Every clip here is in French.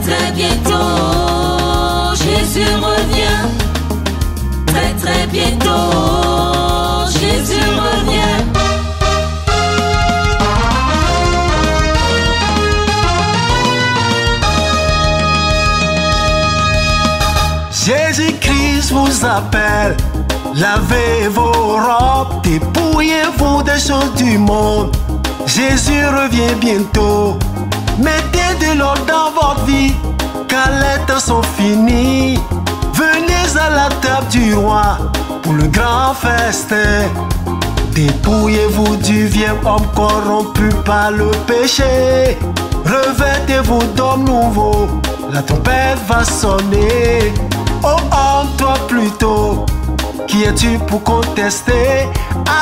très bientôt, Jésus revient. Très très bientôt, Jésus revient. Jésus-Christ vous appelle. Lavez vos robes, dépouillez-vous des choses du monde. Jésus revient bientôt. Mettez de l'ordre dans votre vie, car les temps sont finis. Venez à la table du roi pour le grand festin. Dépouillez-vous du vieil homme corrompu par le péché. Revêtez-vous d'hommes nouveaux, la trompette va sonner. Oh homme, toi plutôt, qui es-tu pour contester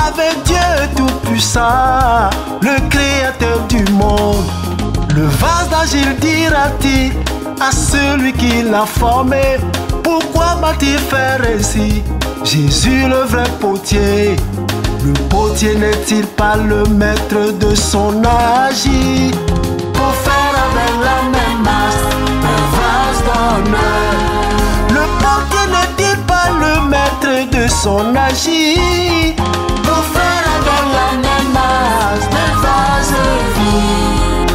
avec Dieu tout-puissant, le créateur du monde? Le vase d'argile dira-t-il à celui qui l'a formé: pourquoi m'a-t-il fait ainsi? Jésus le vrai potier. Le potier n'est-il pas le maître de son agir, pour faire avec la même masse un vase d'honneur? Le potier n'est-il pas le maître de son agir, pour faire avec la même masse un vase vide?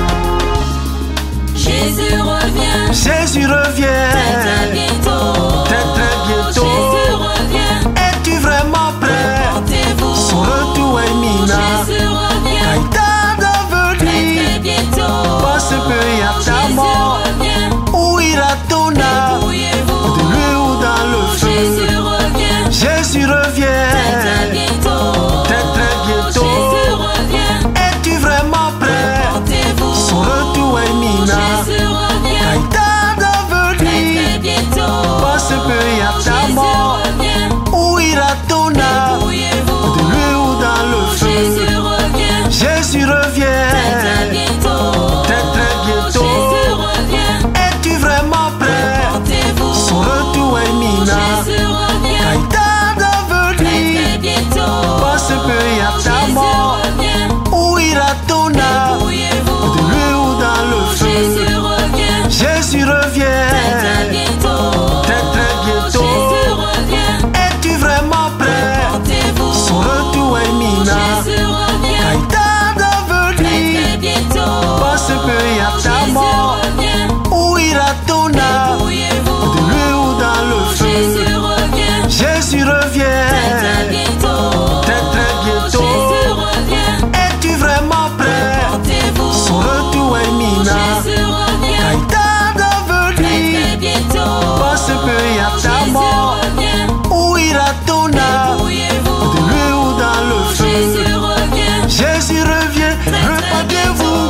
Jésus revient. Jésus revient. Très très bientôt. Très très bientôt. Jésus revient. Es-tu vraiment prêt? Portez-vous. Son retour est imminent. Jésus revient. Quand il tarde à venir, Très bientôt. parce qu'il y a ta Jésus mort. revient. Où ira ton âme? Dépouillez-vous. De lui ou dans le feu? Jésus revient. Jésus revient. Très très bientôt. Très très bientôt. Jésus revient. Es-tu vraiment prêt? Portez-vous. Son retour est imminent. Jésus Quand revient. il tarde à Très venir, bientôt. parce qu'il y a ta Jésus mort. revient. Où ira ton âme? Dépouillez-vous. De lui ou dans le feu? Jésus revient. Jésus revient. Très très bientôt. Très très bientôt. Jésus revient. Es-tu vraiment prêt? Portez-vous. Son retour est imminent. Jésus Quand revient. il tarde à Très venir, bientôt. parce qu'il y a ta Jésus mort. revient. Où ira ton âme? Dépouillez-vous. De lui ou dans le feu? Jésus revient. Jésus revient. Très bientôt. Très très bientôt. Jésus revient. Es-tu vraiment prêt? Portez-vous. Son retour est imminent. Jésus Quand revient. il tarde à venir, Très bientôt. parce qu'il y a ta Jésus mort. revient. Où ira ton âme? Dépouillez-vous. De lui ou dans le feu? Jésus revient. Jésus revient. Très bientôt. Très très bientôt. Jésus revient. Es-tu vraiment prêt? Portez-vous. Son retour est imminent. Jésus Quand revient. il tarde à venir, Très bientôt. parce qu'il y a ta Jésus mort. revient. Où ira ton âme? Dépouillez-vous. De lui ou dans le feu? Jésus revient. Jésus revient. Repentez-vous.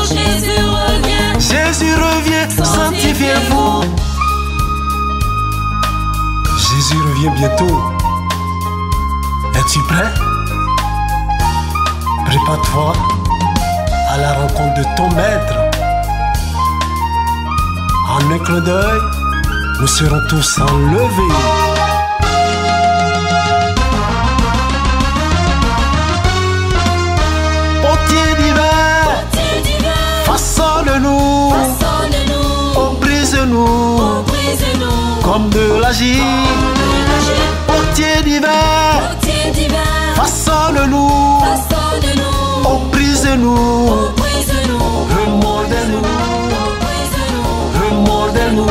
Jésus revient. Jésus revient. Sanctifiez-vous. Jésus revient bientôt. Es-tu prêt? Prépare-toi à la rencontre de ton maître. En un clin d'œil, nous serons tous enlevés. Potier divin, Portier divin. façonne-nous, Façonne-nous. oh brise-nous, Oh, brise-nous. comme de l'argile. Potier divin, Portier divin. façonne-nous, Façonne-nous. oh brise-nous, Oh, brise-nous. remordez-nous, Oh, brise-nous. remordez-nous.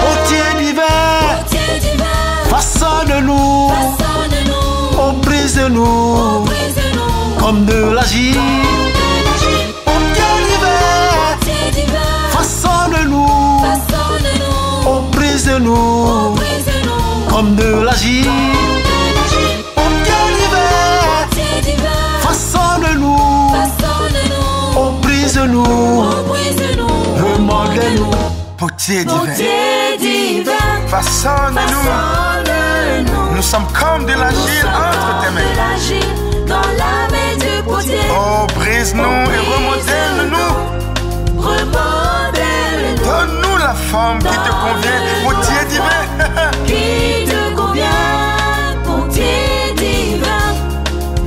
Potier divin, Portier divin. façonne-nous, Façonne-nous. oh brise-nous, Oh, brise-nous. comme de l'argile. Potier divin, Portier divin. façonne-nous, Façonne-nous. oh brise-nous, Oh, brise-nous. comme de l'argile. Potier divin, Portier divin. façonne-nous, Façonne-nous. oh brise-nous, Oh, brise-nous. remordez-nous. Potier divin, Portier divin. façonne-nous. Façonne-nous. Nous sommes comme de l'argile entre tes De mains. l'argile dans la main du potier. Oh, brise-nous et remodèle-nous. Remodèle-nous. Donne-nous la forme qui te convient. Potier divin, Qui te convient, potier divin.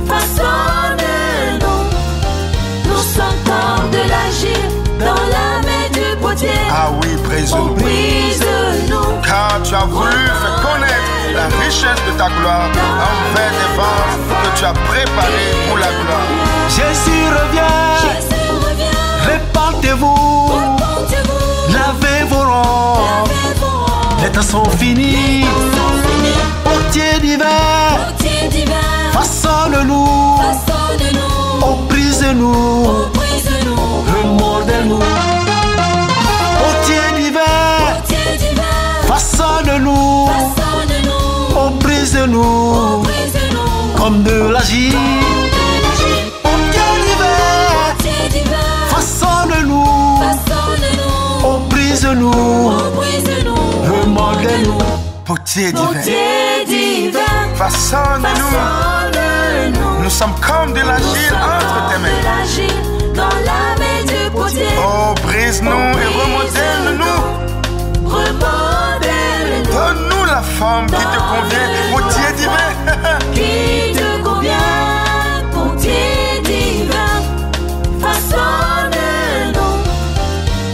Façonne-nous. Nous sommes comme de l'argile dans la main brise-nous. Brise-nous. Car tu as voulu faire connaître la richesse de ta gloire envers des vents que tu as préparés pour la gloire. Jésus revient. Jésus revient. Répandez-vous. Répandez-vous. Lavez vos rangs. Lavez vos rangs. Les temps sont finis. Sans finir. Portier divin. Portier divin. Façonne-nous. Façonne-nous. Oh, brise-nous. Oh, brise-nous. Remodèle-nous. Portier divin. Portier divin. Façonne-nous. Façonne-nous. Oh, brise-nous. Oh, brise-nous. Comme de l'argile. Portier divin. Portier divin. Façonne-nous. Façonne-nous. Oh, brise-nous. Oh, brise-nous. Remodèle-nous. Portier divin, Portier divin. façonne-nous. Façonne-nous. Nous sommes comme de l'argile entre tes mains. De l'argile dans la main du potier. Oh, brise-nous et remodèle-nous. Remodèle-nous. Donne-nous la forme qui te convient, portier divin. Qui te convient, portier divin. Façonne-nous.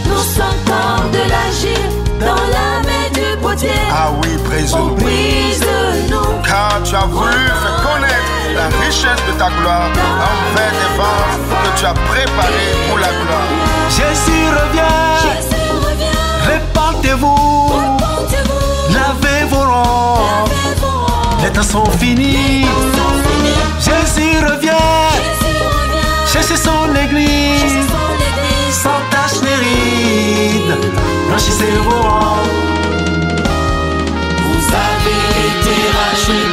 Nous sommes comme de l'argile dans la main du potier. Ah oui, Oh, brise-nous. brise-nous. Car tu as voulu faire connaître la richesse de ta gloire envers des vents que tu as préparés pour la gloire. Jésus revient. Jésus revient. Répandez-vous. Répandez-vous. Lavez vos rangs. Lavez vos rangs. Les temps sont finis. Sans finir. Jésus revient. Jésus revient. Cherchez son église. Son église. Sans tache ni ride. Blanchissez vos rangs. Vous avez été rachetés